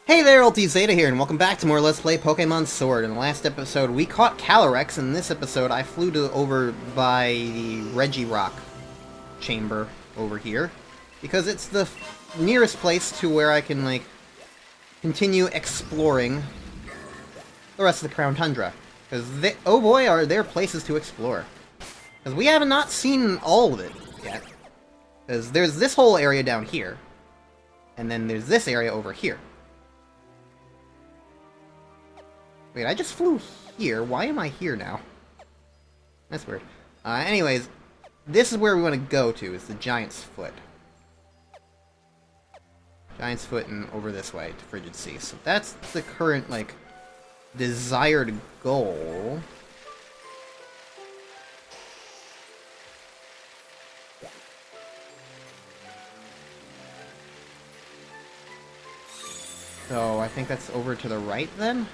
Hey there, Ulti Zeta here, and welcome back to more Let's Play Pokemon Sword. In the last episode, we caught Calyrex. In this episode, I flew over by the Regirock chamber over here, because it's the nearest place to where I can, like, continue exploring the rest of the Crown Tundra. Because, oh boy, are there places to explore. Because we have not seen all of it yet. Because there's this whole area down here, and then there's this area over here. Wait, I just flew here. Why am I here now? That's weird. Anyways, this is where we want to go to, is the Giant's Foot. Giant's Foot and over this way to Frigid Sea. So that's the current, like, desired goal. So I think that's over to the right then?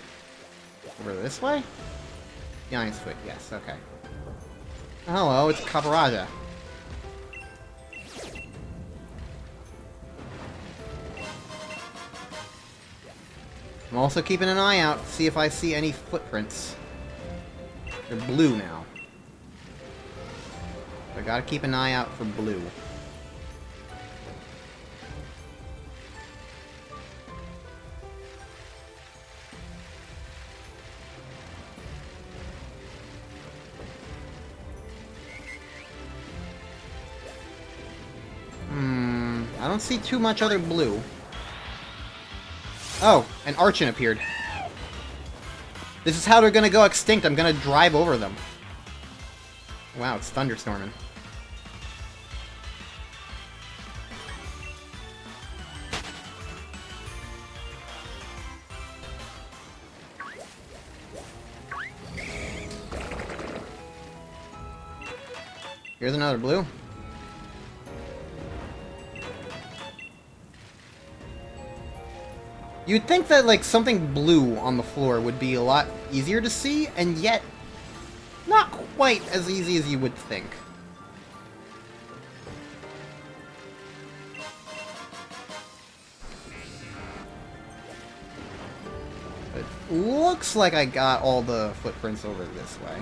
Over this way? Giant's Foot, yes, okay. Hello, it's Caparaja. I'm also keeping an eye out to see if I see any footprints. They're blue now. I gotta keep an eye out for blue. I don't see too much other blue. Oh, an Archon appeared. This is how they're gonna go extinct. I'm gonna drive over them. Wow, it's thunderstorming. Here's another blue. You'd think that, like, something blue on the floor would be a lot easier to see, and yet not quite as easy as you would think. It looks like I got all the footprints over this way.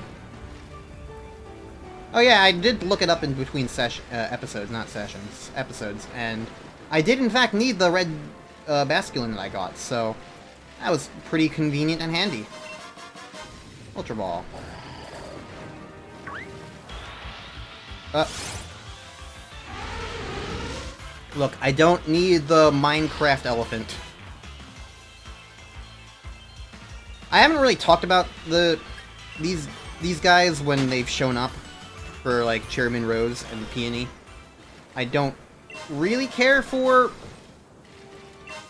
Oh yeah, I did look it up in between episodes, not sessions, episodes, and I did in fact need the red Basculin that I got, so that was pretty convenient and handy. Ultra Ball. Look, I don't need the Minecraft elephant. I haven't really talked about these guys when they've shown up for, like, Chairman Rose and Peony. I don't really care for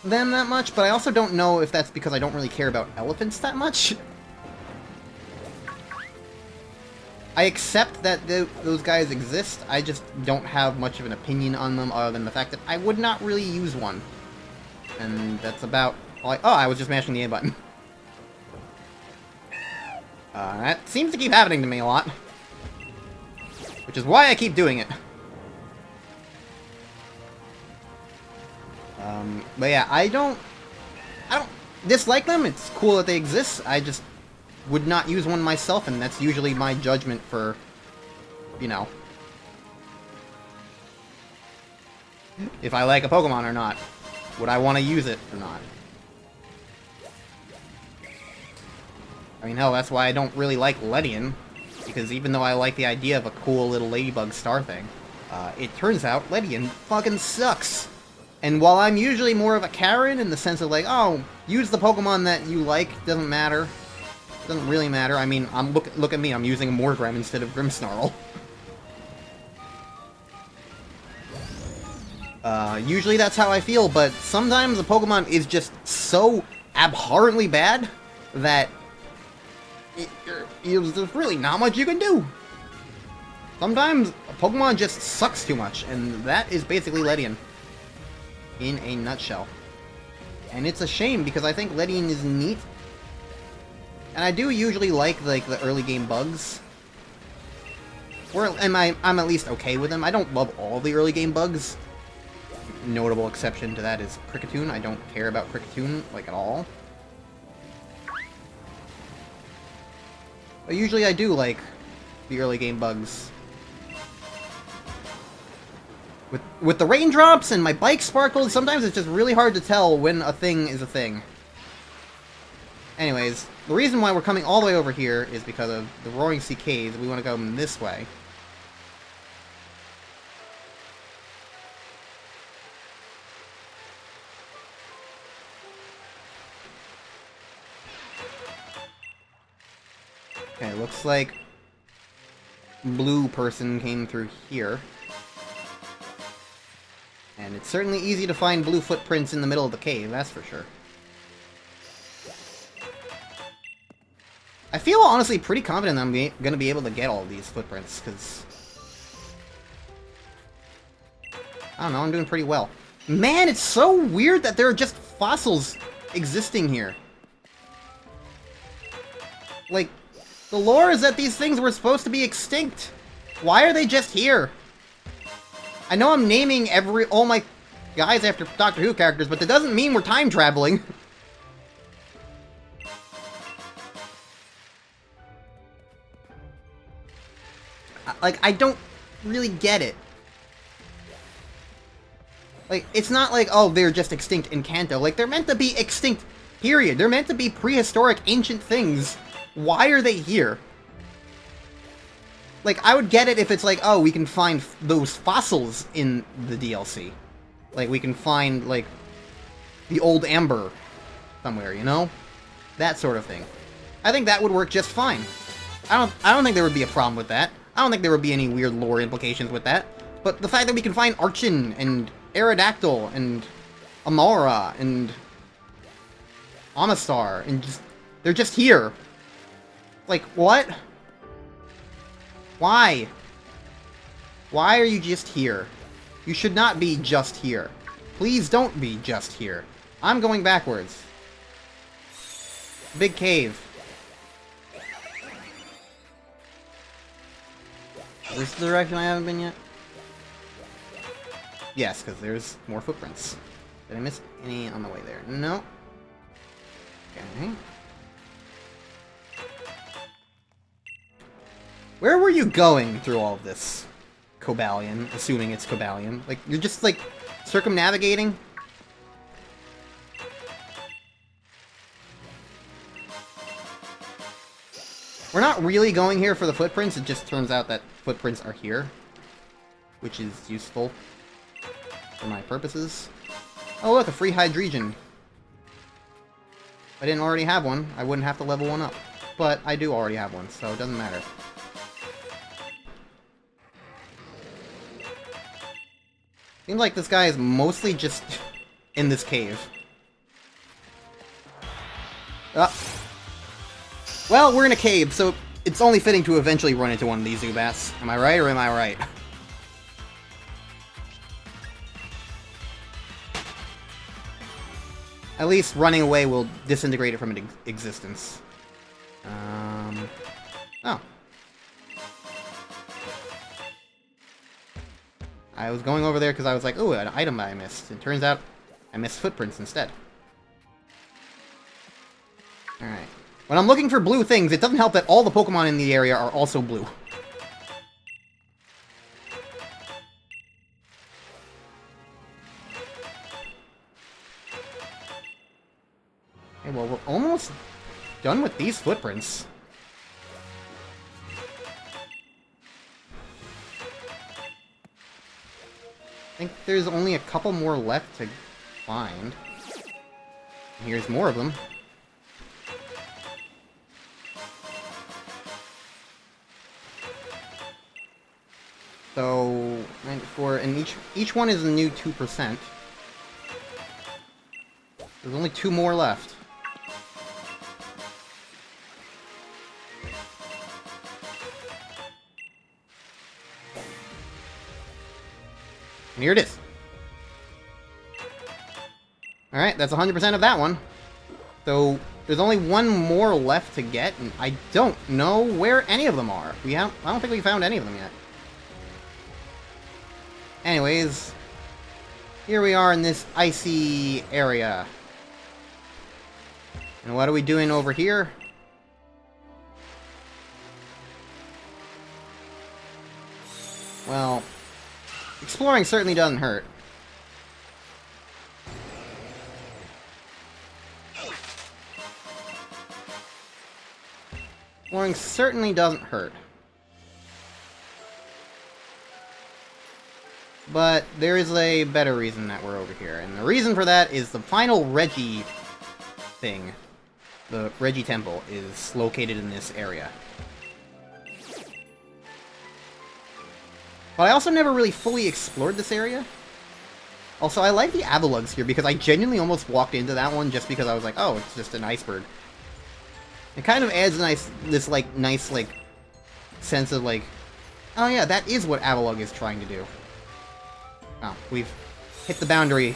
them that much, but I also don't know if that's because I don't really care about elephants that much. I accept that those guys exist, I just don't have much of an opinion on them other than the fact that I would not really use one. And that's about all oh, I was just mashing the A button. That seems to keep happening to me a lot. Which is why I keep doing it. But yeah, I don't dislike them. It's cool that they exist. I just would not use one myself, and that's usually my judgment for, you know, if I like a Pokemon or not. Would I want to use it or not? I mean, hell, that's why I don't really like Ledian, because even though I like the idea of a cool little ladybug star thing, it turns out Ledian fucking sucks. And while I'm usually more of a Karen in the sense of, like, oh, use the Pokemon that you like, doesn't matter. Doesn't really matter. I mean, look at me, I'm using a Morgrem instead of Grimmsnarl. Usually that's how I feel, but sometimes a Pokemon is just so abhorrently bad that there's really not much you can do. Sometimes a Pokemon just sucks too much, and that is basically Ledian. In a nutshell. And it's a shame, because I think Ledian is neat. And I do usually like the early game bugs. Or I'm at least okay with them. I don't love all the early game bugs. notable exception to that is Cricketune. I don't care about Cricketune, like, at all. But usually I do like the early game bugs. With the raindrops and my bike sparkles, sometimes it's just really hard to tell when a thing is a thing. Anyways, the reason why we're coming all the way over here is because of the Roaring Sea Caves. We want to go this way. Okay, looks like blue person came through here. And it's certainly easy to find blue footprints in the middle of the cave, that's for sure. I feel honestly pretty confident that I'm going to be able to get all of these footprints, because... I don't know, I'm doing pretty well. Man, it's so weird that there are just fossils existing here. Like, the lore is that these things were supposed to be extinct. Why are they just here? I know I'm naming all my guys after Doctor Who characters, but that doesn't mean we're time traveling. Like, I don't really get it. Like, it's not like, oh, they're just extinct in Kanto. Like, they're meant to be extinct, period. They're meant to be prehistoric, ancient things. Why are they here? Like, I would get it if it's like, oh, we can find those fossils in the DLC. Like, we can find, like, the old amber somewhere, you know? That sort of thing. I think that would work just fine. I don't think there would be a problem with that. I don't think there would be any weird lore implications with that. But the fact that we can find Archon and Aerodactyl and Amara and Amistar and just... they're just here. Like, what? Why? Why are you just here? You should not be just here. Please don't be just here. I'm going backwards. Big cave. Is this the direction I haven't been yet? Yes, because there's more footprints. Did I miss any on the way there? No. Okay. Where were you going through all of this? Cobalion, assuming it's Cobalion. Like, you're just, like, circumnavigating? We're not really going here for the footprints, it just turns out that footprints are here. Which is useful for my purposes. Oh look, a free Hydreigon. If I didn't already have one, I wouldn't have to level one up. But I do already have one, so it doesn't matter. Seems like this guy is mostly just in this cave. Well, we're in a cave, so it's only fitting to eventually run into one of these Zubats. Am I right, or am I right? At least running away will disintegrate it from its existence. Oh. I was going over there because I was like, ooh, an item I missed. It turns out I missed footprints instead. Alright. When I'm looking for blue things, it doesn't help that all the Pokemon in the area are also blue. Okay, well, we're almost done with these footprints. I think there's only a couple more left to find. Here's more of them. So, 94, and each one is a new 2%. There's only 2 more left. And here it is. Alright, that's 100% of that one. So, there's only one more left to get, and I don't know where any of them are. I don't think we found any of them yet. Anyways, Here we are in this icy area. And what are we doing over here? Well, exploring certainly doesn't hurt. Exploring certainly doesn't hurt. But there is a better reason that we're over here. And the reason for that is the final Reggie thing. The Reggie Temple is located in this area. But I also never really fully explored this area. Also, I like the Avalugs here because I genuinely almost walked into that one just because I was like, oh, it's just an iceberg. It kind of adds a nice sense of like, oh yeah, that is what Avalug is trying to do. Oh, we've hit the boundary.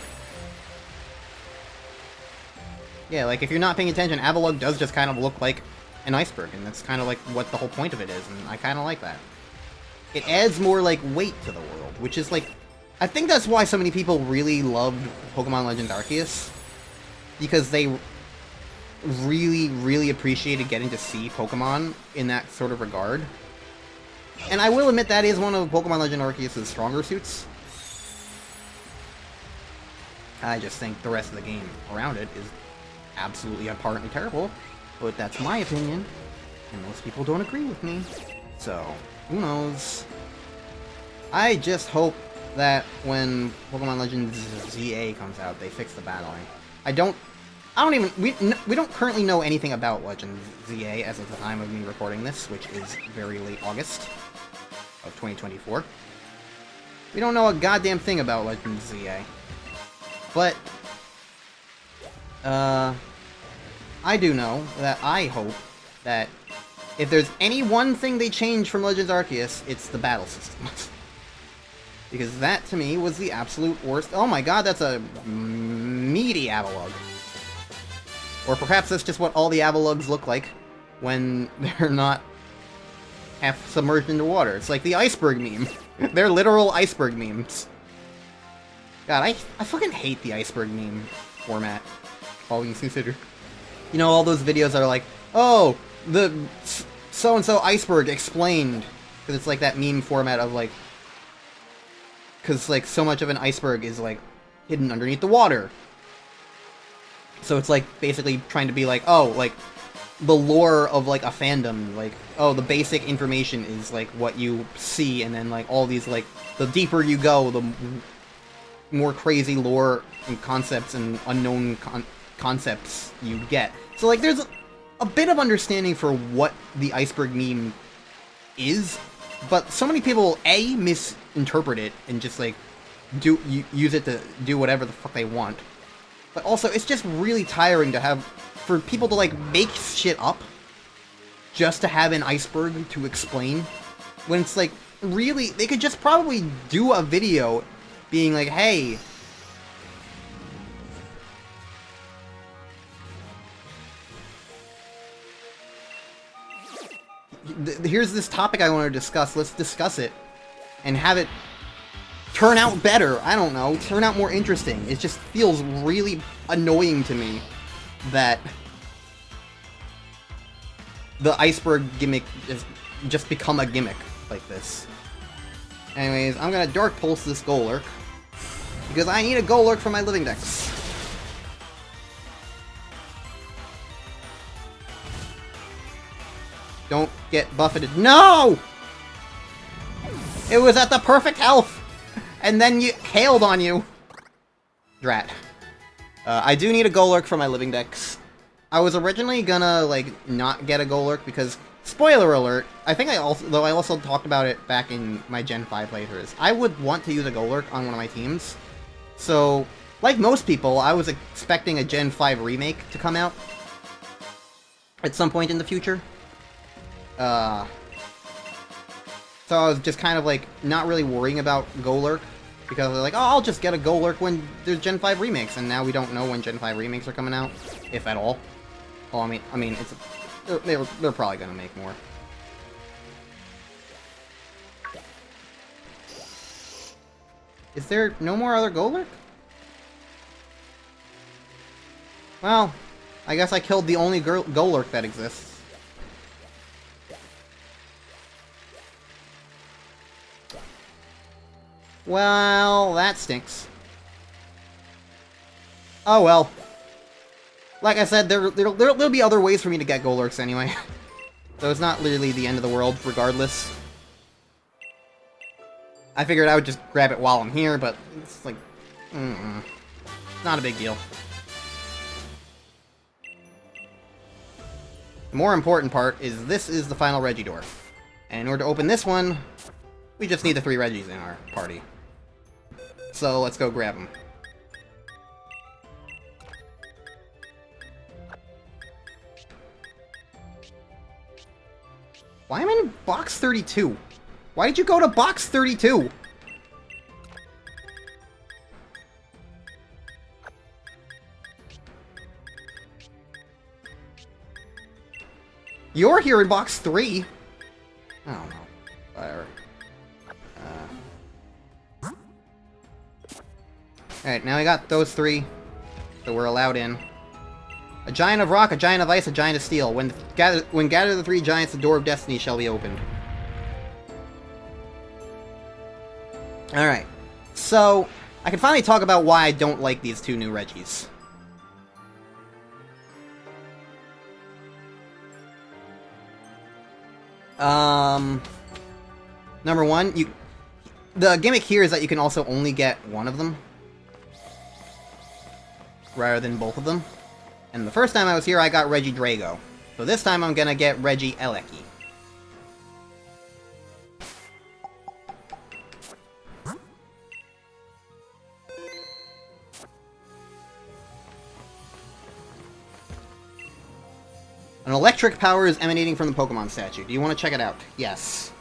Yeah, like if you're not paying attention, Avalug does just kind of look like an iceberg, and that's kind of like what the whole point of it is, and I kind of like that. It adds more like weight to the world, which is like, I think that's why so many people really loved Pokemon Legends Arceus, because they really, really appreciated getting to see Pokemon in that sort of regard. And I will admit that is one of Pokemon Legends Arceus' stronger suits. I just think the rest of the game around it is absolutely abhorrently terrible, but that's my opinion, and most people don't agree with me, so who knows. I just hope that when Pokemon Legends ZA comes out, they fix the battling. we don't currently know anything about Legends ZA as of the time of me recording this, which is very late August of 2024. We don't know a goddamn thing about Legends ZA. But, I do know that I hope that if there's any one thing they change from Legends Arceus, it's the battle system. Because that, to me, was the absolute worst. Oh my god, that's a meaty Avalug. Or perhaps that's just what all the Avalugs look like when they're not half submerged into water. It's like the iceberg meme. They're literal iceberg memes. God, I fucking hate the iceberg meme format, all things considered. You know, all those videos are like, oh, the so-and-so iceberg explained. Because it's like that meme format of like, because like so much of an iceberg is like hidden underneath the water. So it's like basically trying to be like, oh, like the lore of like a fandom, like, oh, the basic information is like what you see, and then like all these like, the deeper you go, the more crazy lore and concepts and unknown concepts you get. So like there's a bit of understanding for what the iceberg meme is, but so many people A, misinterpret it and just like use it to do whatever the fuck they want. But also it's just really tiring to have, for people to like make shit up just to have an iceberg to explain, when it's like, really, they could just probably do a video being like, hey, here's this topic I want to discuss, let's discuss it, and have it turn out better, I don't know, turn out more interesting. It just feels really annoying to me that the iceberg gimmick has just become a gimmick like this. Anyways, I'm gonna Dark Pulse this Golurk, because I need a Golurk for my living dex. Don't get buffeted. No! It was at the perfect health! And then you hailed on you. Drat. I do need a Golurk for my living dex. I was originally gonna, like, not get a Golurk because, spoiler alert, I think I also talked about it back in my Gen 5 playthroughs. I would want to use a Golurk on one of my teams. So, like most people, I was expecting a Gen 5 remake to come out at some point in the future. So I was just kind of, like, not really worrying about Golurk, because I was like, oh, I'll just get a Golurk when there's Gen 5 remakes, and now we don't know when Gen 5 remakes are coming out, if at all. Well, I mean, it's they're probably gonna make more. Is there no more other Golurk? Well, I guess I killed the only Golurk that exists. Well, that stinks. Oh well. Like I said, there'll be other ways for me to get Golurks anyway. So it's not literally the end of the world, regardless. I figured I would just grab it while I'm here, but it's like... not a big deal. The more important part is this is the final Reggie door. And in order to open this one, we just need the 3 Reggies in our party. So let's go grab them. Why am I in box 32? Why did you go to box 32? You're here in box 3. I don't know. Whatever. Alright, now we got those 3. So we're allowed in. A giant of rock, a giant of ice, a giant of steel. When gather the 3 giants, the door of destiny shall be opened. Alright. So, I can finally talk about why I don't like these 2 new Reggies. Number 1, the gimmick here is that you can also only get one of them, rather than both of them. And the first time I was here, I got Reggie Drago. So this time I'm gonna get Reggie Elecki. An electric power is emanating from the Pokémon statue. Do you want to check it out? Yes.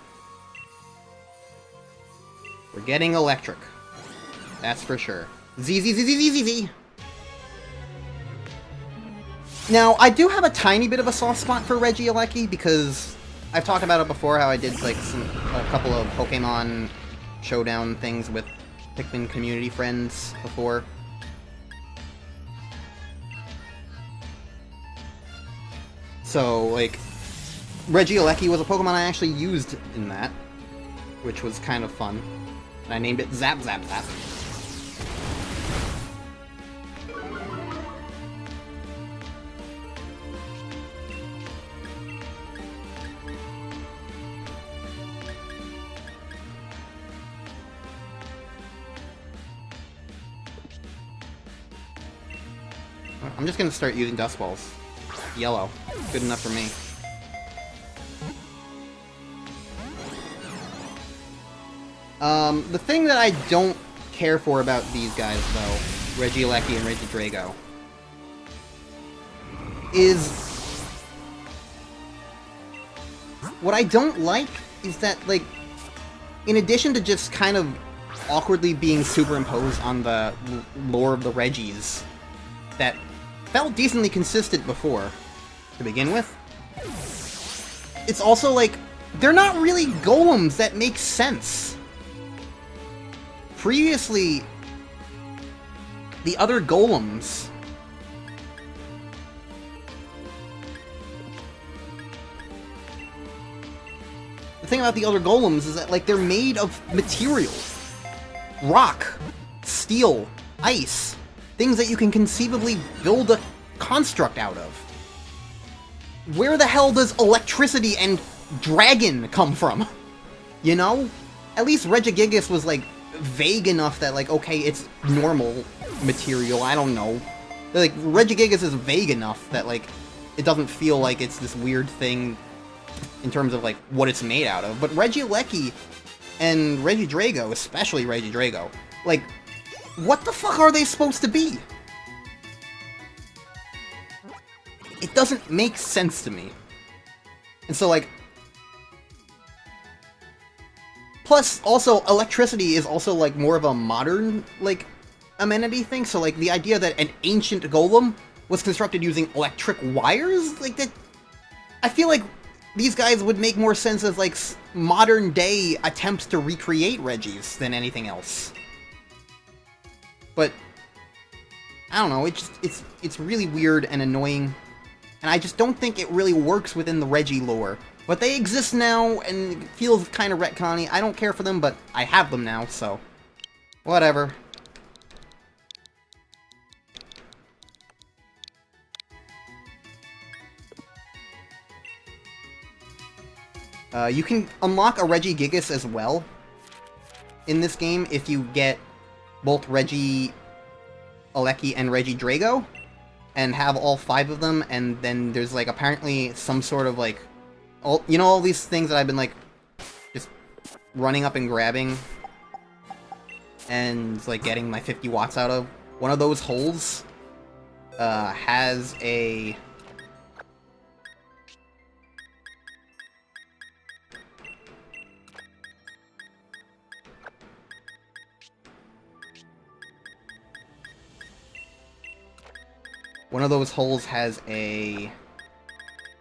We're getting electric. That's for sure. Z. Now, I do have a tiny bit of a soft spot for Reggie Elecki, because I've talked about it before, how I did like a couple of Pokemon Showdown things with Pikmin community friends before. So, like, Reggie Elecki was a Pokemon I actually used in that, which was kind of fun. And I named it Zap Zap Zap. I'm just gonna start using Dust Balls. Yellow. Good enough for me. The thing that I don't care for about these guys, though, Reggie Elecki and Reggie Drago, is... what I don't like is that, like, in addition to just kind of awkwardly being superimposed on the lore of the Reggies, that felt decently consistent before, to begin with, it's also like, they're not really golems that make sense. Previously, the other golems... the thing about the other golems is that, like, they're made of material. Rock, steel, ice, things that you can conceivably build a construct out of. Where the hell does electricity and dragon come from? You know? At least Regigigas was, like, vague enough that, like, okay, it's normal material, I don't know. Like, Regigigas is vague enough that, like, it doesn't feel like it's this weird thing in terms of, like, what it's made out of. But Reggie Elecki and Reggie Drago, especially Reggie Drago, like, what the fuck are they supposed to be? It doesn't make sense to me. And so, like... plus, also, electricity is also, like, more of a modern, like, amenity thing. So, like, the idea that an ancient golem was constructed using electric wires? Like, that... I feel like these guys would make more sense as, like, modern-day attempts to recreate Reggies than anything else. But I don't know, it's really weird and annoying, and I just don't think it really works within the Reggie lore. But they exist now, and it feels kind of retconny. I don't care for them, but I have them now, so whatever. You can unlock a Regigigas as well in this game if you get both Reggie Alecki and Reggie Drago, and have all 5 of them, and then there's, like, apparently some sort of, like, you know all these things that I've been, like, just running up and grabbing, and, like, getting my 50 watts out of? One of those holes, has a... One of those holes has a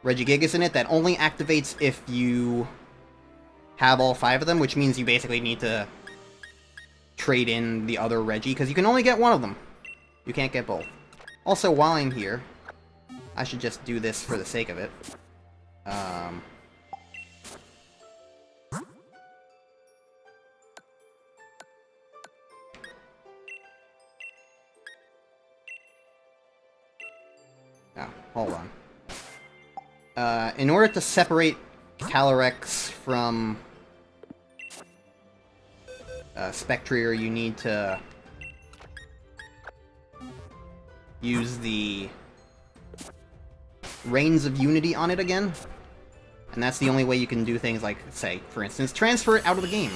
Regigigas in it that only activates if you have all 5 of them, which means you basically need to trade in the other Reggie, because you can only get one of them. You can't get both. Also, while I'm here, I should just do this for the sake of it. Oh, hold on. In order to separate Calyrex from Spectrier, you need to use the Reigns of Unity on it again. And that's the only way you can do things like, say, for instance, transfer it out of the game.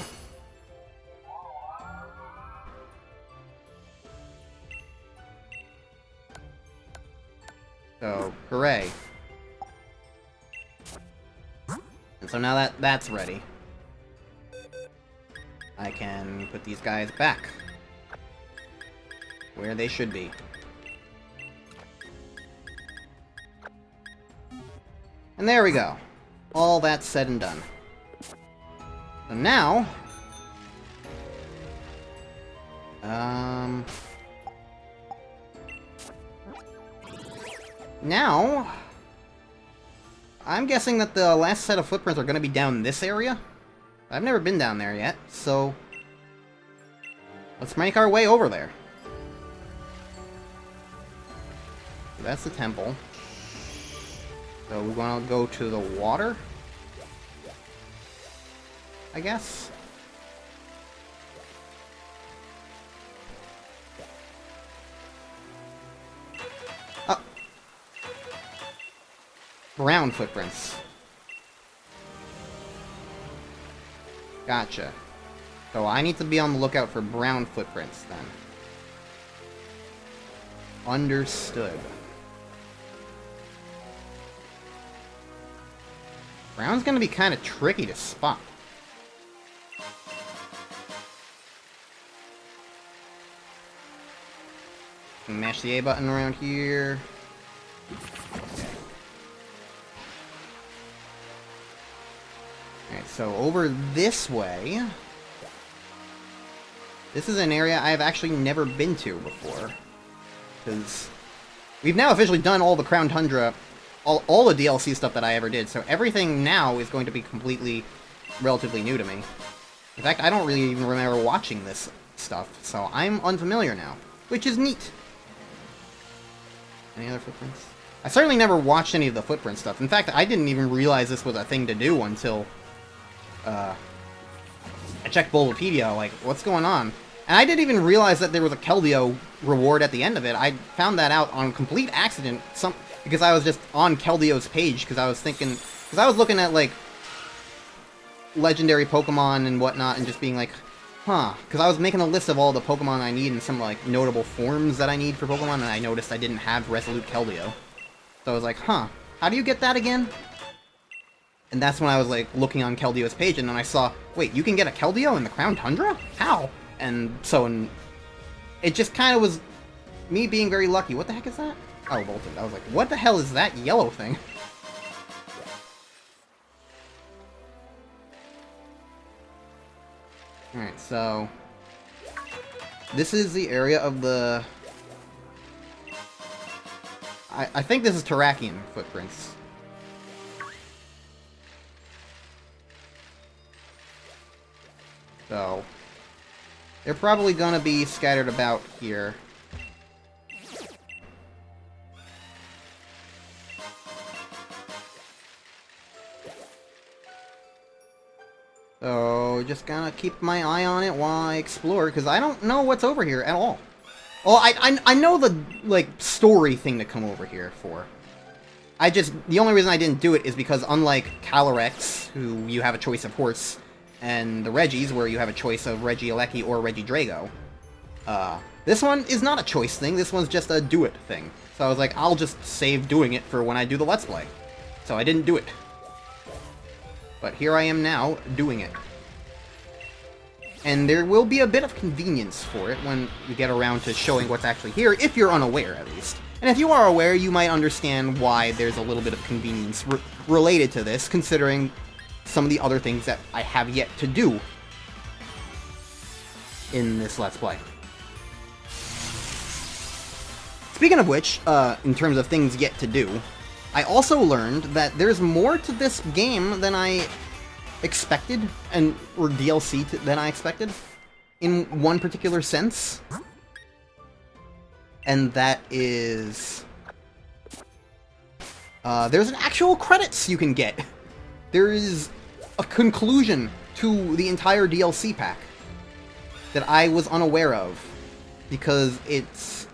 So, hooray. And so now that that's ready, I can put these guys back where they should be. And there we go. All that's said and done. So now... Now... I'm guessing that the last set of footprints are going to be down this area. I've never been down there yet, so... let's make our way over there. So that's the temple. So we want to go to the water, I guess. Oh. Brown footprints. Gotcha. So I need to be on the lookout for brown footprints, then. Understood. Brown's gonna be kind of tricky to spot. Mash the A button around here. Alright, so over this way... this is an area I've actually never been to before. Because we've now officially done all the Crown Tundra, all the DLC stuff that I ever did, so everything now is going to be completely, relatively new to me. In fact, I don't really even remember watching this stuff, so I'm unfamiliar now, which is neat. Any other footprints? I certainly never watched any of the footprint stuff. In fact, I didn't even realize this was a thing to do until I checked Bulbapedia, like, what's going on? And I didn't even realize that there was a Keldeo reward at the end of it. I found that out on complete accident, because I was just on Keldeo's page, because I was thinking... because I was looking at, like, legendary Pokemon and whatnot, and just being like, huh. Because I was making a list of all the Pokemon I need and some, like, notable forms that I need for Pokemon, and I noticed I didn't have Resolute Keldeo. So I was like, huh, how do you get that again? And that's when I was, like, looking on Keldeo's page, and then I saw, wait, you can get a Keldeo in the Crown Tundra? How? And so, it just kind of was me being very lucky. What the heck is that? Oh, Bolted. I was like, what the hell is that yellow thing? Alright, so... this is the area of the I think this is Terrakian footprints. So, they're probably gonna be scattered about here. So, just gonna keep my eye on it while I explore, because I don't know what's over here at all. Well, I know the, like, story thing to come over here for. The only reason I didn't do it is because unlike Calyrex, who you have a choice of horse, and the Reggies, where you have a choice of Regieleki or Regidrago, this one is not a choice thing, this one's just a do it thing. So I was like, I'll just save doing it for when I do the Let's Play. So I didn't do it. But here I am now, doing it. And there will be a bit of convenience for it when you get around to showing what's actually here, if you're unaware, at least. And if you are aware, you might understand why there's a little bit of convenience related to this, considering some of the other things that I have yet to do in this Let's Play. Speaking of which, in terms of things yet to do, I also learned that there's more to this game than I expected, or DLC than I expected, in one particular sense. And that is... there's an actual credits you can get. There is a conclusion to the entire DLC pack that I was unaware of, because it's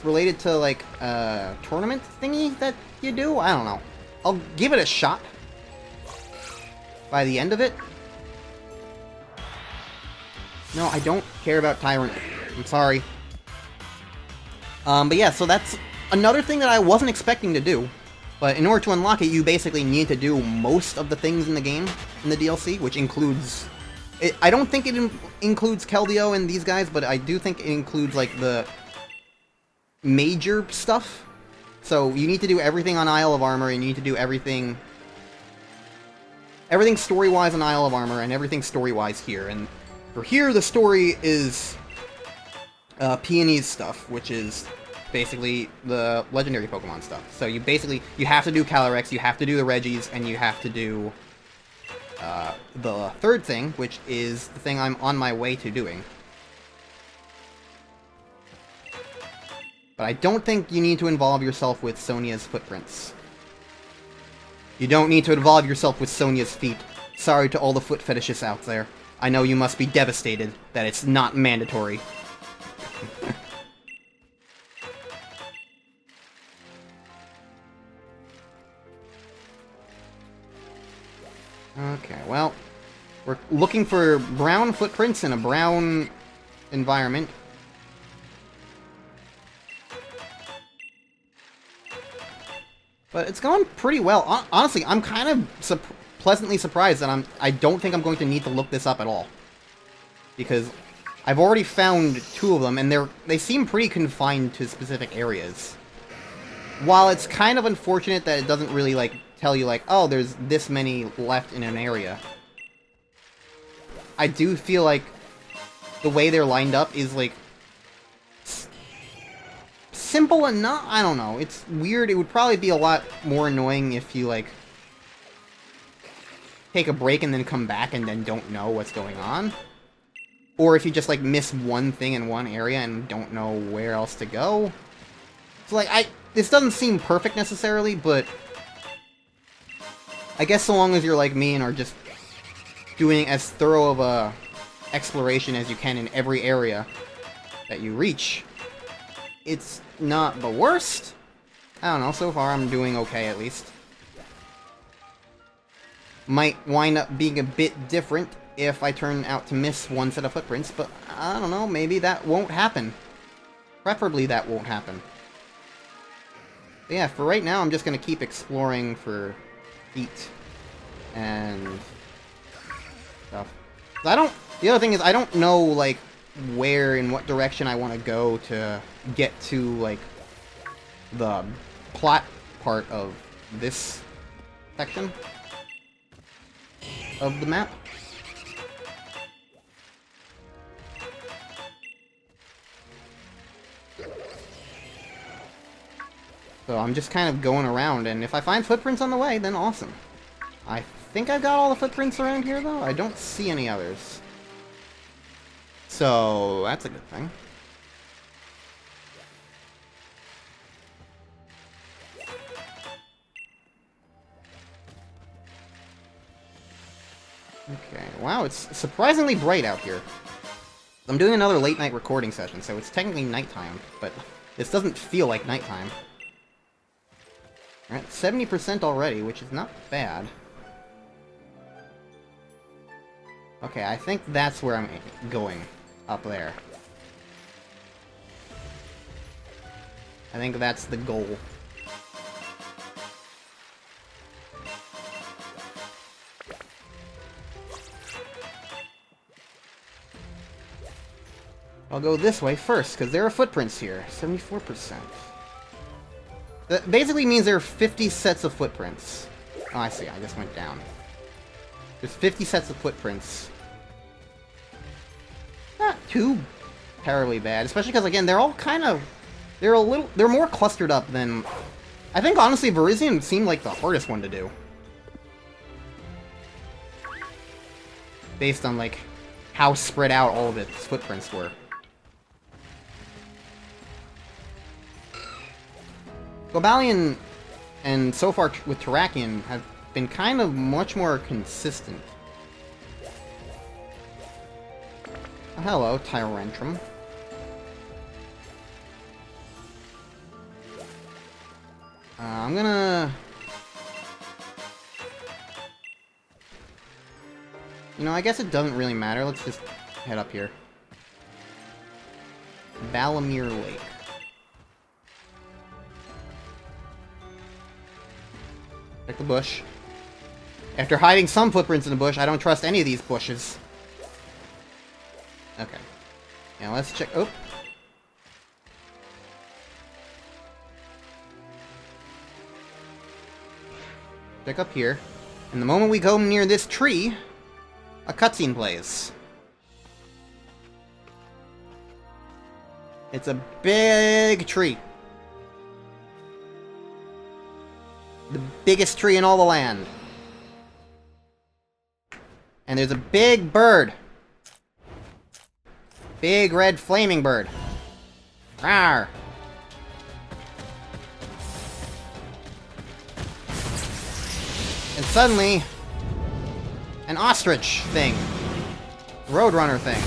related to, like, a tournament thingy that you do? I don't know. I'll give it a shot by the end of it. No, I don't care about Tyrant. I'm sorry. But yeah, so that's another thing that I wasn't expecting to do. But in order to unlock it, you basically need to do most of the things in the game, in the DLC, which includes... I don't think it includes Keldeo and these guys, but I do think it includes, like, the major stuff. So you need to do everything on Isle of Armor, and you need to do everything story-wise on Isle of Armor, and everything story-wise here. And for here, the story is Peony's stuff, which is basically the legendary Pokemon stuff. So you have to do Calyrex, you have to do the Reggies, and you have to do the third thing, which is the thing I'm on my way to doing. But I don't think you need to involve yourself with Sonia's footprints. You don't need to involve yourself with Sonia's feet. Sorry to all the foot fetishists out there. I know you must be devastated that it's not mandatory. Okay, well, we're looking for brown footprints in a brown environment. But it's going pretty well. Honestly, I'm kind of pleasantly surprised that I don't think I'm going to need to look this up at all. Because I've already found 2 of them, and they seem pretty confined to specific areas. While it's kind of unfortunate that it doesn't really, like, tell you, like, oh, there's this many left in an area. I do feel like the way they're lined up is, like, simple enough. I don't know. It's weird. It would probably be a lot more annoying if you, like, take a break and then come back and then don't know what's going on. Or if you just, like, miss one thing in one area and don't know where else to go. So, like, this doesn't seem perfect necessarily, but I guess so long as you're like me and are just doing as thorough of a exploration as you can in every area that you reach, it's not the worst. I don't know, so far I'm doing okay at least. Might wind up being a bit different if I turn out to miss one set of footprints, but I don't know, maybe that won't happen. Preferably that won't happen. But yeah, for right now I'm just gonna keep exploring for feet and stuff. The other thing is, I don't know, like, where, in what direction I want to go to get to, like, the plot part of this section of the map. So I'm just kind of going around, and if I find footprints on the way, then awesome. I think I've got all the footprints around here, though. I don't see any others. So, that's a good thing. Okay, wow, it's surprisingly bright out here. I'm doing another late night recording session, so it's technically nighttime, but this doesn't feel like nighttime. We're at 70% already, which is not bad. Okay, I think that's where I'm going. Up there. I think that's the goal. I'll go this way first, because there are footprints here. 74%. That basically means there are 50 sets of footprints. Oh, I see. I just went down. There's 50 sets of footprints. Not too terribly bad, especially because, again, they're all kind of... They're more clustered up than... I think, honestly, Virizion seemed like the hardest one to do. Based on, like, how spread out all of its footprints were. Globalion, and so far with Terrakion, have been kind of much more consistent. Oh, hello, Tyrantrum. I'm gonna... You know, I guess it doesn't really matter. Let's just head up here. Balamir Lake. Check the bush. After hiding some footprints in the bush, I don't trust any of these bushes. Okay. Now let's check... Oh! Check up here. And the moment we go near this tree, a cutscene plays. It's a big tree. The biggest tree in all the land. And there's a big bird. Big red flaming bird. Rawr! And suddenly, an ostrich thing. Roadrunner thing.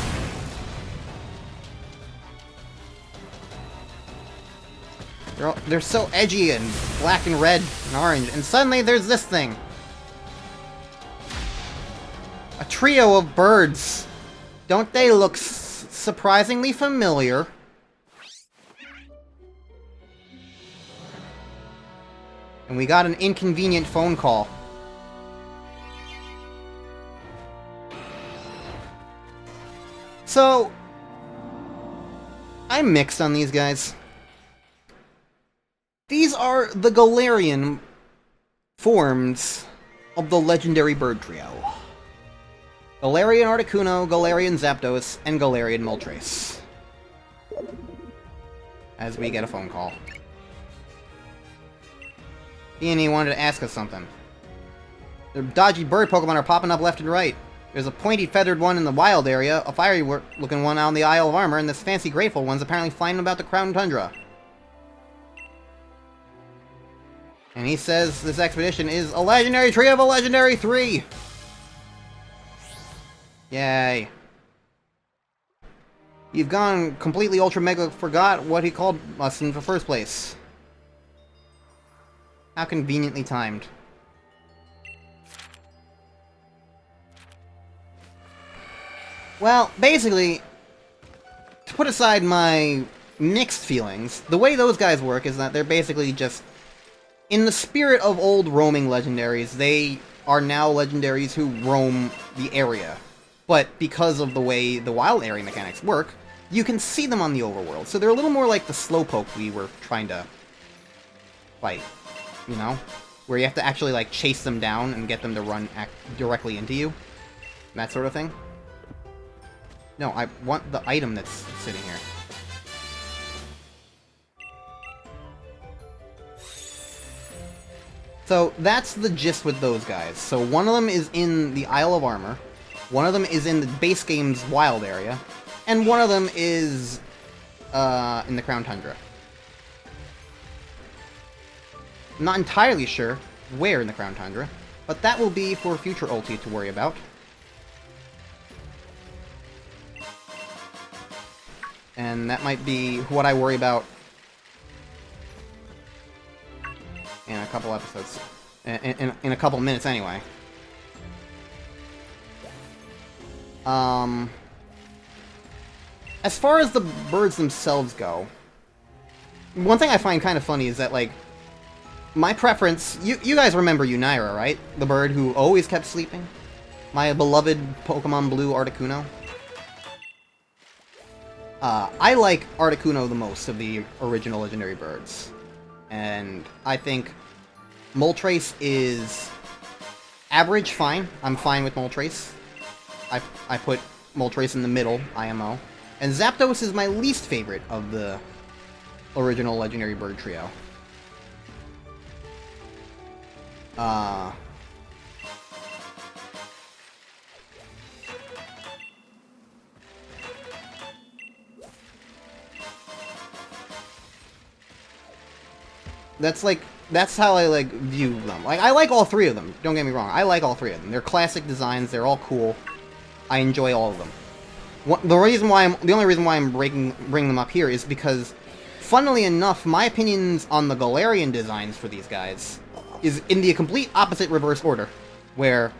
They're so edgy and black and red and orange. And suddenly there's this thing. A trio of birds. Don't they look surprisingly familiar? And we got an inconvenient phone call. So, I'm mixed on these guys. These are the Galarian forms of the legendary bird trio. Galarian Articuno, Galarian Zapdos, and Galarian Moltres. As we get a phone call. Peony wanted to ask us something. The dodgy bird Pokemon are popping up left and right. There's a pointy feathered one in the wild area, a fiery looking one out on the Isle of Armor, and this fancy grateful one's apparently flying about the Crown Tundra. And he says this expedition is a legendary tree of a legendary 3! Yay. You've gone completely ultra mega forgot what he called us in the first place. How conveniently timed. Well, basically, to put aside my mixed feelings, the way those guys work is that they're basically just... In the spirit of old roaming legendaries, they are now legendaries who roam the area. But because of the way the wild area mechanics work, you can see them on the overworld. So they're a little more like the Slowpoke we were trying to fight. You know? Where you have to actually, like, chase them down and get them to run directly into you. That sort of thing. No, I want the item that's sitting here. So that's the gist with those guys. So one of them is in the Isle of Armor, one of them is in the base game's wild area, and one of them is in the Crown Tundra. I'm not entirely sure where in the Crown Tundra, but that will be for future ulti to worry about. And that might be what I worry about in a couple episodes. In a couple minutes, anyway. As far as the birds themselves go, one thing I find kind of funny is that, like, my preference... You guys remember Unaira, right? The bird who always kept sleeping? My beloved Pokemon Blue Articuno? I like Articuno the most of the original legendary birds. And I think Moltres is average fine. I'm fine with Moltres. I put Moltres in the middle, IMO. And Zapdos is my least favorite of the original legendary bird trio. That's how I, like, view them. Like, I like all three of them. Don't get me wrong. I like all three of them. They're classic designs. They're all cool. I enjoy all of them. The only reason why I'm bringing them up here is because, funnily enough, my opinions on the Galarian designs for these guys is in the complete opposite reverse order, where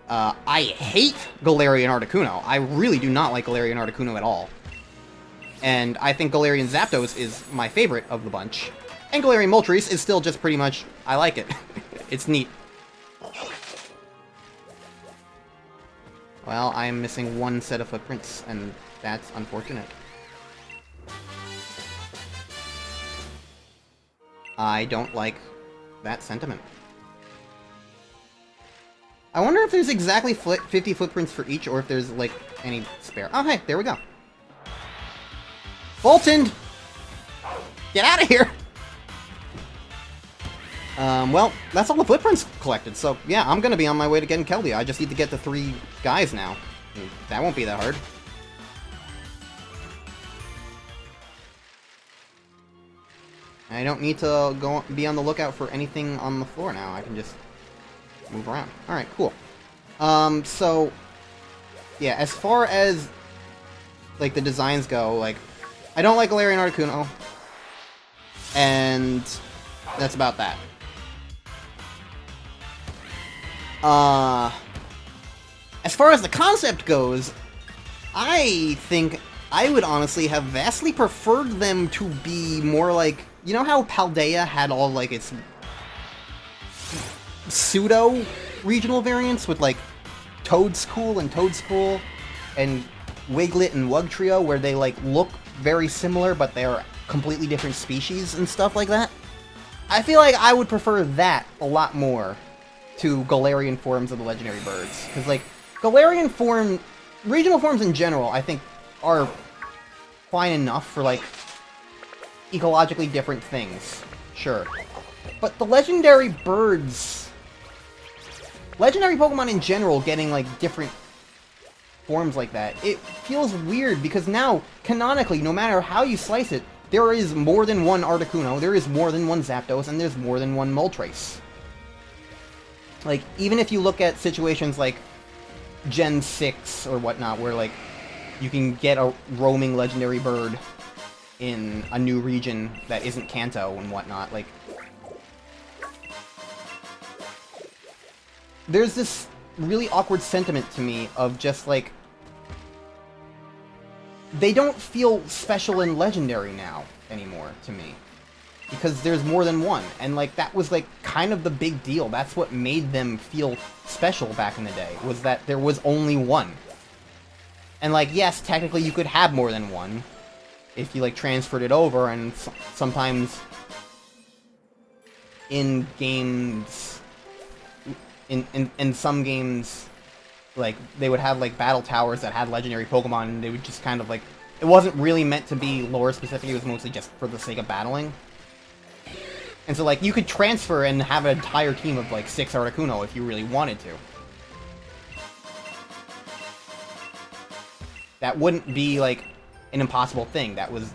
I hate Galarian Articuno. I really do not like Galarian Articuno at all. And I think Galarian Zapdos is my favorite of the bunch. And Galarian Moltres is still just pretty much, I like it. It's neat. Well, I'm missing one set of footprints, and that's unfortunate. I don't like that sentiment. I wonder if there's exactly 50 footprints for each, or if there's, like, any spare. Oh, hey, there we go. Bolton! Get out of here! Well, that's all the footprints collected, so yeah, I'm gonna be on my way to getting Keldeo. I just need to get the 3 guys now. That won't be that hard. I don't need to be on the lookout for anything on the floor now. I can just move around. Alright, cool. So, yeah, as far as, like, the designs go, like, I don't like Galarian Articuno, and that's about that. As far as the concept goes, I think I would honestly have vastly preferred them to be more like... You know how Paldea had all, like, its pseudo-regional variants with, like, Toedscool and Toedscool, and Wiglet and Wugtrio, where they, like, look very similar, but they're completely different species and stuff like that? I feel like I would prefer that a lot more to Galarian forms of the legendary birds. Because, like, Galarian form... Regional forms in general, I think, are fine enough for, like, ecologically different things. Sure. But the legendary birds... Legendary Pokemon in general getting, like, different forms like that, it feels weird, because now, canonically, no matter how you slice it, there is more than one Articuno, there is more than one Zapdos, and there's more than one Moltres. Like, even if you look at situations like Gen 6 or whatnot, where, like, you can get a roaming legendary bird in a new region that isn't Kanto and whatnot, like... There's this really awkward sentiment to me of just, like... They don't feel special and legendary now anymore, to me. Because there's more than one, and, like, that was, like, kind of the big deal. That's what made them feel special back in the day, was that there was only one. And, like, yes, technically you could have more than one if you, like, transferred it over, and sometimes in games... In some games, like, they would have, like, battle towers that had legendary Pokemon, and they would just kind of, like... It wasn't really meant to be lore-specific, it was mostly just for the sake of battling. And so, like, you could transfer and have an entire team of, like, 6 Articuno if you really wanted to. That wouldn't be, like, an impossible thing. That was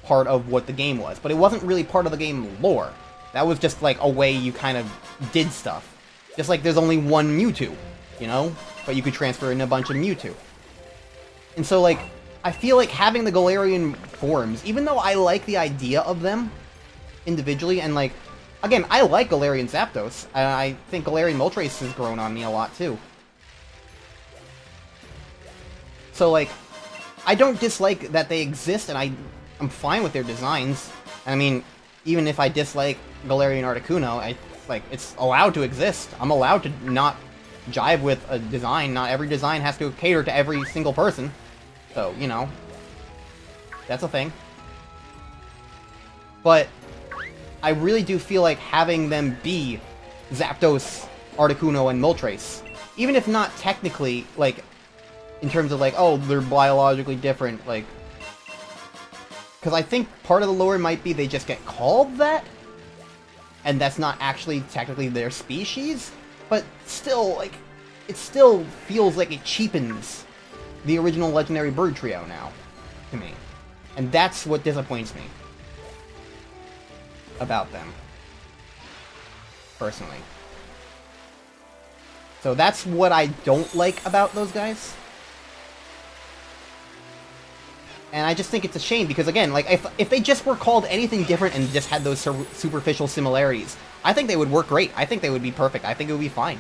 part of what the game was. But it wasn't really part of the game lore. That was just, like, a way you kind of did stuff. Just like there's only one Mewtwo, you know? But you could transfer in a bunch of Mewtwo. And so, like, I feel like having the Galarian forms, even though I like the idea of them individually, and, like, again, I like Galarian Zapdos, and I think Galarian Moltres has grown on me a lot, too. So, like, I don't dislike that they exist, and I'm fine with their designs. I mean, even if I dislike Galarian Articuno, it's allowed to exist. I'm allowed to not jive with a design. Not every design has to cater to every single person. So, you know, that's a thing. But I really do feel like having them be Zapdos, Articuno, and Moltres, even if not technically, like, in terms of, like, oh, they're biologically different, like, because I think part of the lore might be they just get called that, and that's not actually technically their species, but still, like, it still feels like it cheapens the original Legendary Bird Trio now, to me. And that's what disappoints me about them, personally. So that's what I don't like about those guys. And I just think it's a shame, because again, like, if they just were called anything different and just had those superficial similarities, I think they would work great. I think they would be perfect. I think it would be fine.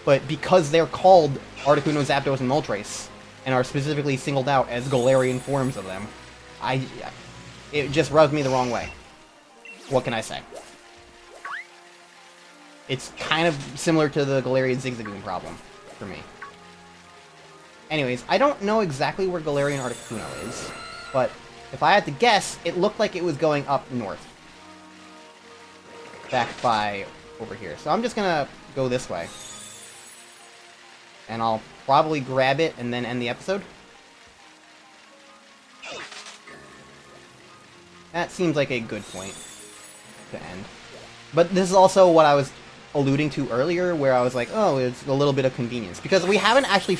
But because they're called Articuno, Zapdos, and Moltres, and are specifically singled out as Galarian forms of them, it just rubs me the wrong way. What can I say? It's kind of similar to the Galarian Zigzagoon problem, for me. Anyways, I don't know exactly where Galarian Articuno is, but if I had to guess, it looked like it was going up north. Back by over here. So I'm just gonna go this way. And I'll probably grab it and then end the episode. That seems like a good point to end. But this is also what I was alluding to earlier, where I was like, oh, it's a little bit of convenience. Because we haven't actually...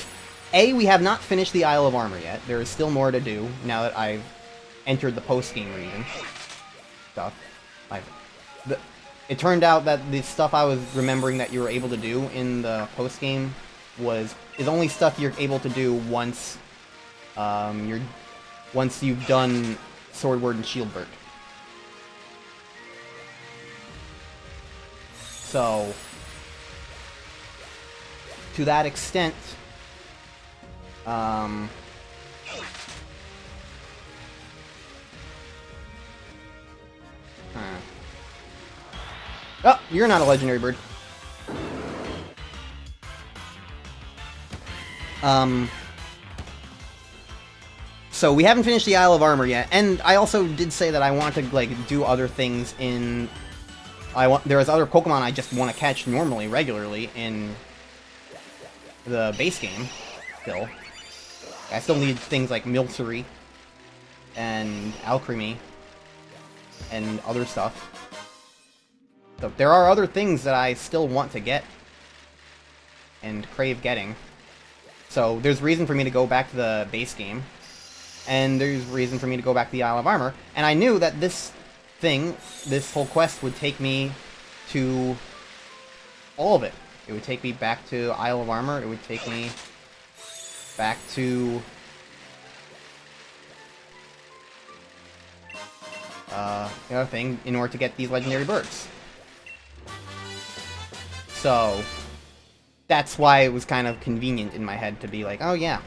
we have not finished the Isle of Armor yet. There is still more to do now that I've entered the post-game region. Stuff. It turned out that the stuff I was remembering that you were able to do in the post-game is only stuff you're able to do once you've done Swordward and Shieldbert. So, to that extent, oh, you're not a legendary bird. So we haven't finished the Isle of Armor yet, and I also did say that I want to, like, do other things in... There's other Pokemon I just want to catch normally, regularly, in the base game, still. I still need things like Milcery, and Alcremie, and other stuff. So there are other things that I still want to get, and crave getting. So there's reason for me to go back to the base game, and there's reason for me to go back to the Isle of Armor, and I knew that this whole quest would take me to all of it. It would take me back to Isle of Armor, it would take me back to the other thing in order to get these legendary birds. So that's why it was kind of convenient in my head to be like, oh yeah,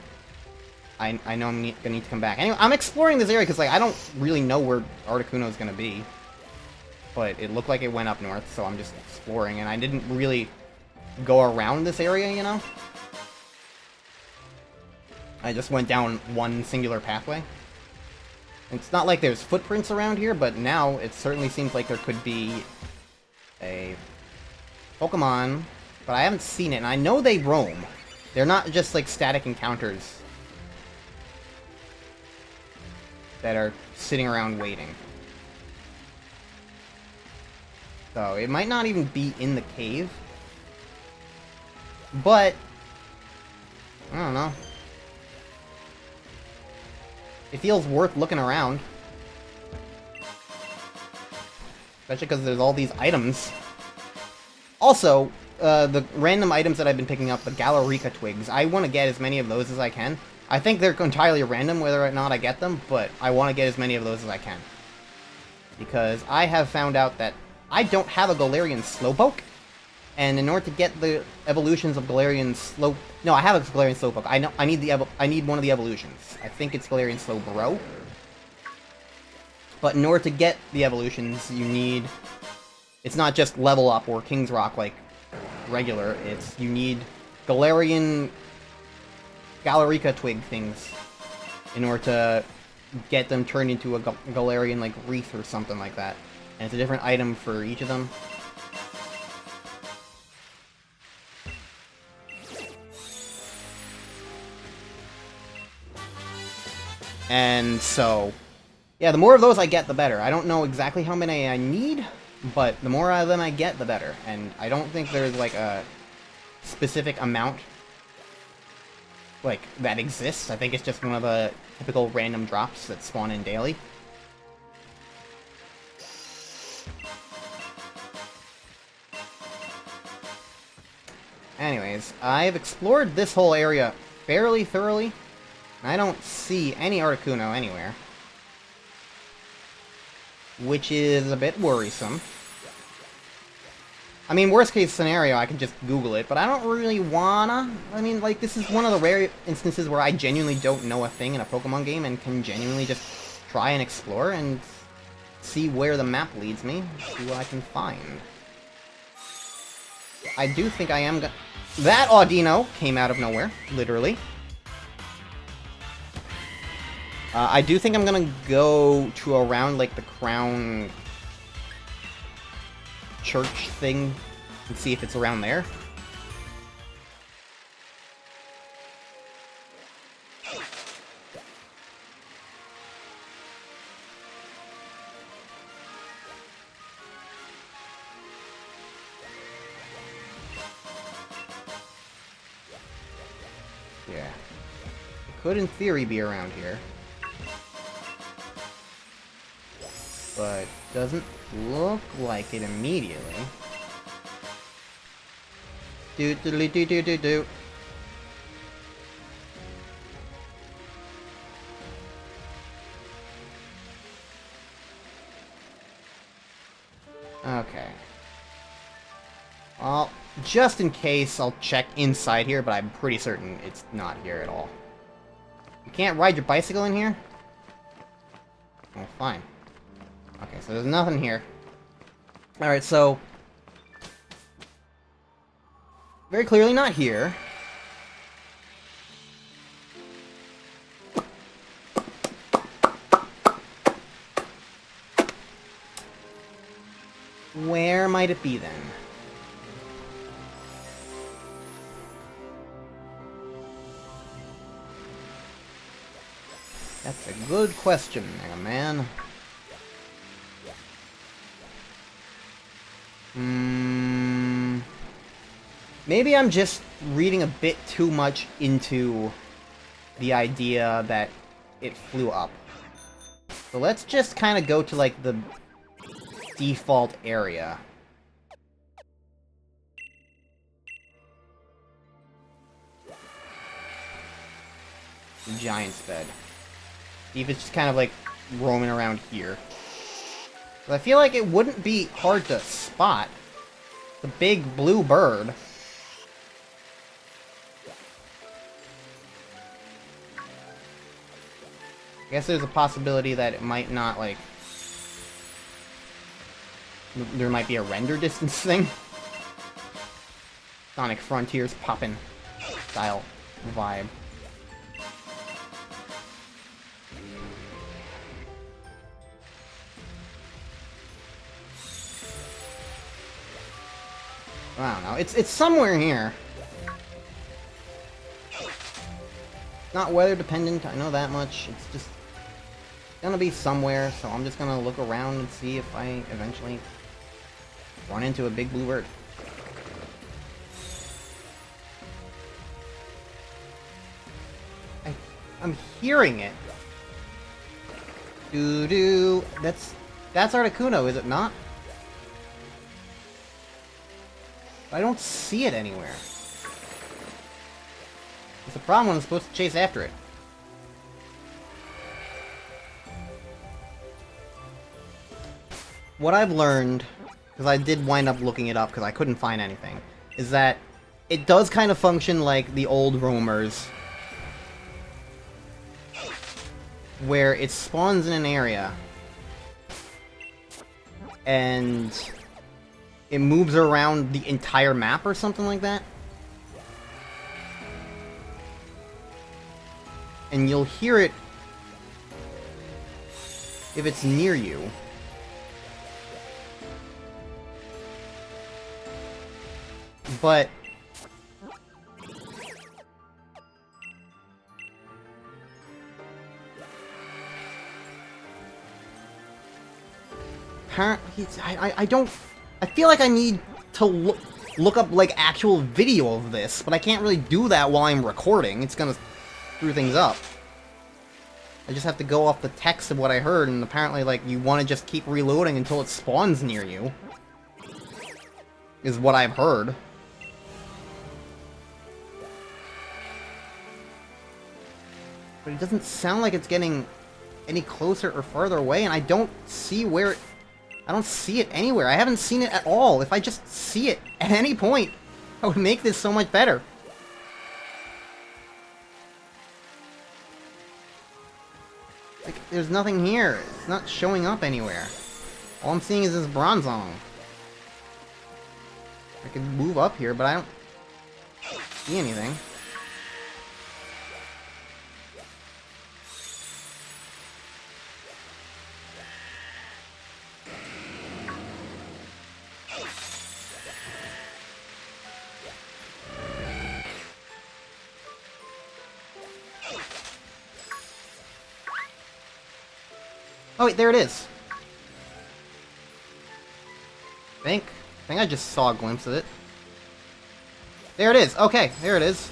I know I'm gonna need to come back. Anyway, I'm exploring this area because, like, I don't really know where Articuno is gonna be, but it looked like it went up north, so I'm just exploring, and I didn't really go around this area, you know? I just went down one singular pathway. It's not like there's footprints around here, but now it certainly seems like there could be a Pokemon, but I haven't seen it, and I know they roam. They're not just, like, static encounters that are sitting around waiting. So it might not even be in the cave. But I don't know. It feels worth looking around. Especially because there's all these items. Also, the random items that I've been picking up, the Galarica twigs, I want to get as many of those as I can. I think they're entirely random whether or not I get them, but I want to get as many of those as I can. Because I have found out that I don't have a Galarian Slowpoke, and in order to get the evolutions of Galarian Slow... No, I have a Galarian Slowpoke. I need one of the evolutions. I think it's Galarian Slowbro. But in order to get the evolutions, you need... It's not just level up or King's Rock like regular, it's... You need Galarica twig things in order to get them turned into a Galarian, like, wreath or something like that. And it's a different item for each of them. And so, yeah, the more of those I get, the better. I don't know exactly how many I need, but the more of them I get, the better. And I don't think there's, like, a specific amount, like, that exists. I think it's just one of the typical random drops that spawn in daily. Anyways, I've explored this whole area fairly thoroughly. I don't see any Articuno anywhere. Which is a bit worrisome. I mean, worst case scenario, I can just Google it, but I don't really wanna. I mean, like, this is one of the rare instances where I genuinely don't know a thing in a Pokemon game and can genuinely just try and explore and see where the map leads me, see what I can find. I do think I am that Audino came out of nowhere, literally. I do think I'm gonna go to around, like, the Crown Church thing and see if it's around there. Yeah. It could, in theory, be around here. But doesn't look like it immediately. Do. Okay. Well, just in case, I'll check inside here, but I'm pretty certain it's not here at all. You can't ride your bicycle in here? Well, fine. Okay, so there's nothing here. Alright, so... very clearly not here. Where might it be, then? That's a good question, Mega Man. Maybe I'm just reading a bit too much into the idea that it flew up. So let's just kind of go to, like, the default area. The Giant's Bed. See if it's just kind of, like, roaming around here. But I feel like it wouldn't be hard to spot. The big blue bird. I guess there's a possibility that it might not, like... there might be a render distance thing. Sonic Frontiers poppin' style vibe. I don't know. It's somewhere here. Not weather dependent, I know that much. It's just gonna be somewhere, so I'm just gonna look around and see if I eventually Run into a big blue bird. I'm hearing it. Doo-doo. That's Articuno, is it not? I don't see it anywhere. It's a problem when I'm supposed to chase after it. What I've learned, because I did wind up looking it up because I couldn't find anything, is that it does kind of function like the old roamers, where it spawns in an area, and it moves around the entire map or something like that. And you'll hear it if it's near you. But apparently, I feel like I need to look up like actual video of this, but I can't really do that while I'm recording. It's gonna screw things up. I just have to go off the text of what I heard, and apparently, like, you want to just keep reloading until it spawns near you. Is what I've heard. But it doesn't sound like it's getting any closer or farther away, and I don't see where it... I don't see it anywhere. I haven't seen it at all. If I just see it at any point, I would make this so much better. Like, there's nothing here. It's not showing up anywhere. All I'm seeing is this Bronzong. I can move up here, but I don't see anything. Oh wait, there it is. I think I just saw a glimpse of it. There it is. Okay, there it is.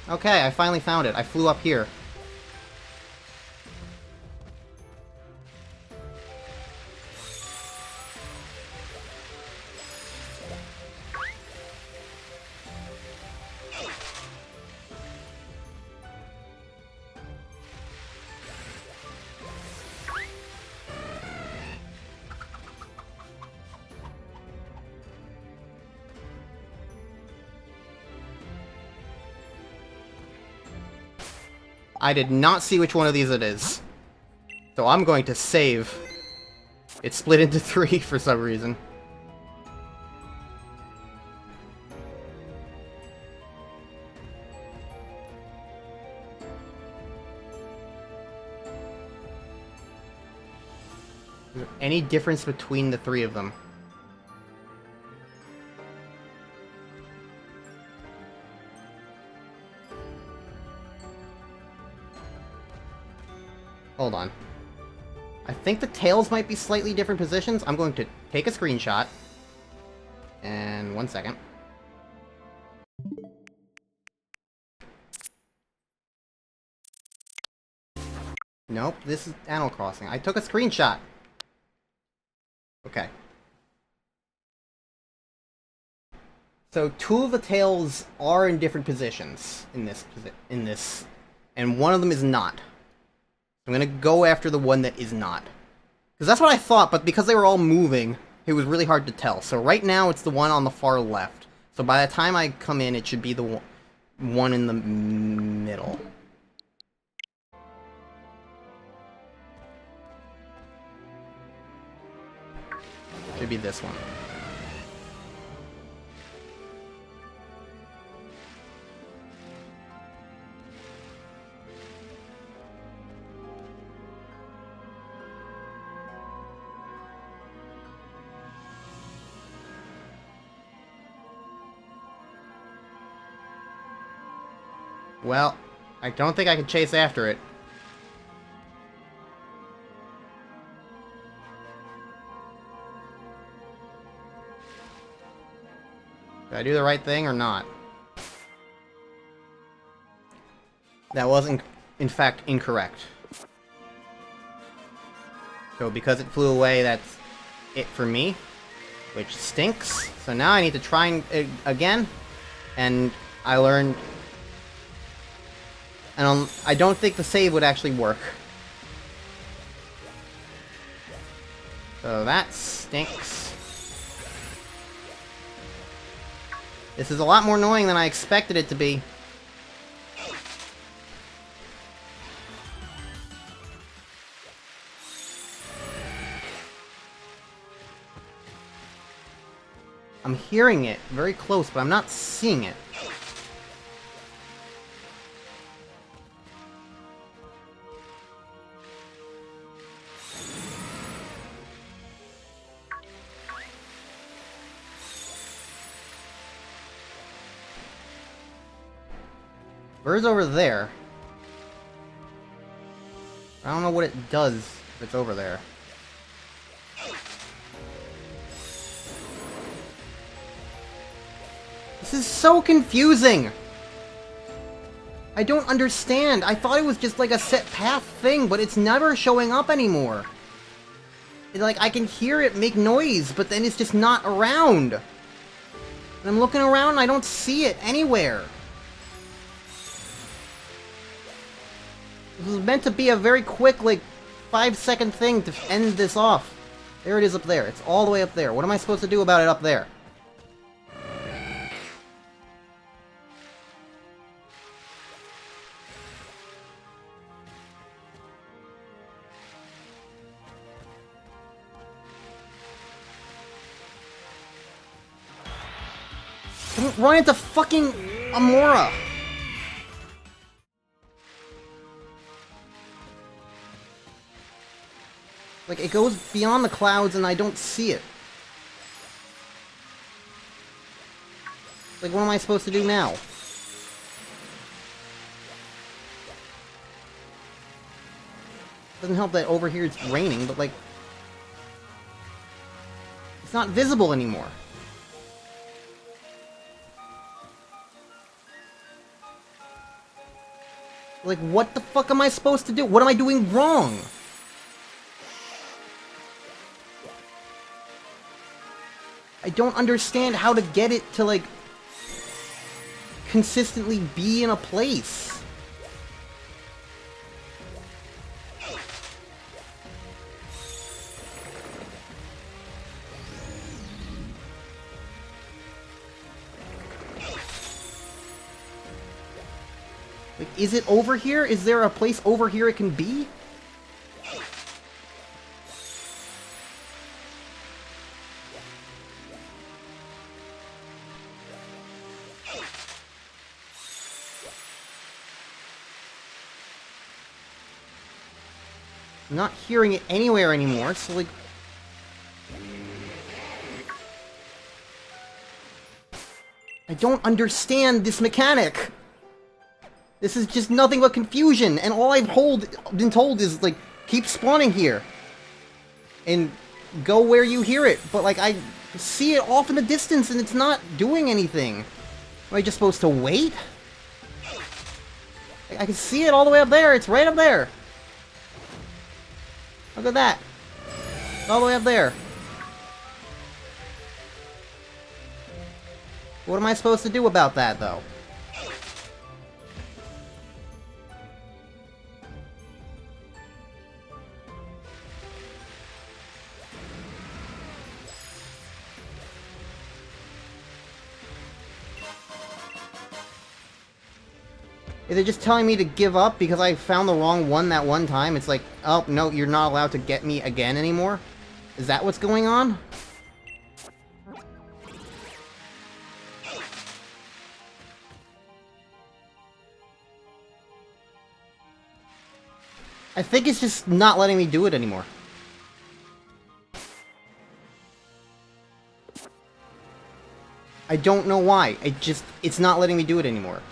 Okay, I finally found it. I flew up here. I did not see which one of these it is. So I'm going to save. It's split into 3 for some reason. Is there any difference between the 3 of them? Hold on. I think the tails might be slightly different positions. I'm going to take a screenshot. And 1 second. Nope, this is Animal Crossing. I took a screenshot. Okay. So 2 of the tails are in different positions in this, and one of them is not. I'm gonna go after the one that is not. Because that's what I thought, but because they were all moving, it was really hard to tell. So right now, it's the one on the far left. So by the time I come in, it should be the one in the middle. Should be this one. Well, I don't think I can chase after it. Did I do the right thing or not? That wasn't, in fact, incorrect. So because it flew away, that's it for me. Which stinks. So now I need to try again. And I learned... And I don't think the save would actually work. So that stinks. This is a lot more annoying than I expected it to be. I'm hearing it very close, but I'm not seeing it. Bird's over there. I don't know what it does if it's over there. This is so confusing! I don't understand. I thought it was just like a set path thing, but it's never showing up anymore. Like, I can hear it make noise, but then it's just not around. And I'm looking around and I don't see it anywhere. This was meant to be a very quick, like, 5-second thing to end this off. There it is up there. It's all the way up there. What am I supposed to do about it up there? Don't run into fucking Amora! Like, it goes beyond the clouds and I don't see it. Like, what am I supposed to do now? Doesn't help that over here it's raining, but like... It's not visible anymore. Like, what the fuck am I supposed to do? What am I doing wrong? I don't understand how to get it to, like, consistently be in a place. Like, is it over here? Is there a place over here it can be? I'm not hearing it anywhere anymore, so like... I don't understand this mechanic! This is just nothing but confusion, and all I've been told is, like, keep spawning here. And go where you hear it, but like, I see it off in the distance and it's not doing anything. Am I just supposed to wait? I can see it all the way up there, it's right up there! Look at that. All the way up there. What am I supposed to do about that, though? Is it just telling me to give up because I found the wrong one that one time? It's like, oh, no, you're not allowed to get me again anymore? Is that what's going on? I think it's just not letting me do it anymore. I don't know why. It's not letting me do it anymore.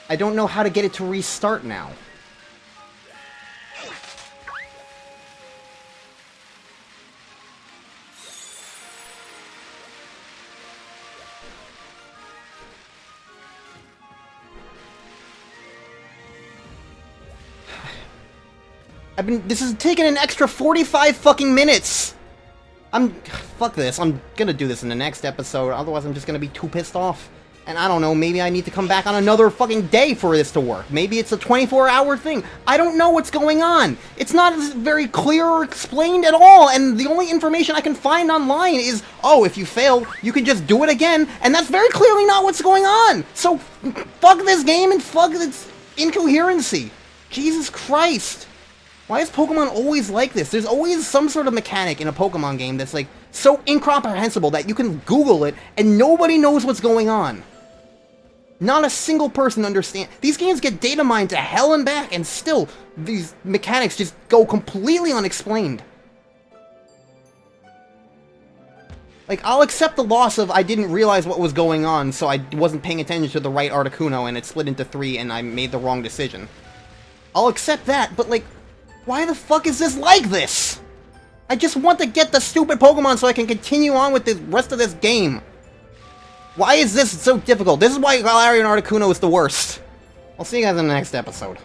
I don't know how to get it to restart now. This is taking an extra 45 fucking minutes! Fuck this, I'm gonna do this in the next episode, otherwise I'm just gonna be too pissed off. And I don't know, maybe I need to come back on another fucking day for this to work. Maybe it's a 24-hour thing. I don't know what's going on. It's not very clear or explained at all, and the only information I can find online is, oh, if you fail, you can just do it again, and that's very clearly not what's going on. So, fuck this game and fuck its incoherency. Jesus Christ. Why is Pokemon always like this? There's always some sort of mechanic in a Pokemon game that's like so incomprehensible that you can Google it and nobody knows what's going on. Not a single person understands. These games get data mined to hell and back, and still, these mechanics just go completely unexplained. Like, I'll accept the loss of I didn't realize what was going on, so I wasn't paying attention to the right Articuno, and it split into 3, and I made the wrong decision. I'll accept that, but like, why the fuck is this like this? I just want to get the stupid Pokemon so I can continue on with the rest of this game. Why is this so difficult? This is why Galarian Articuno is the worst. I'll see you guys in the next episode.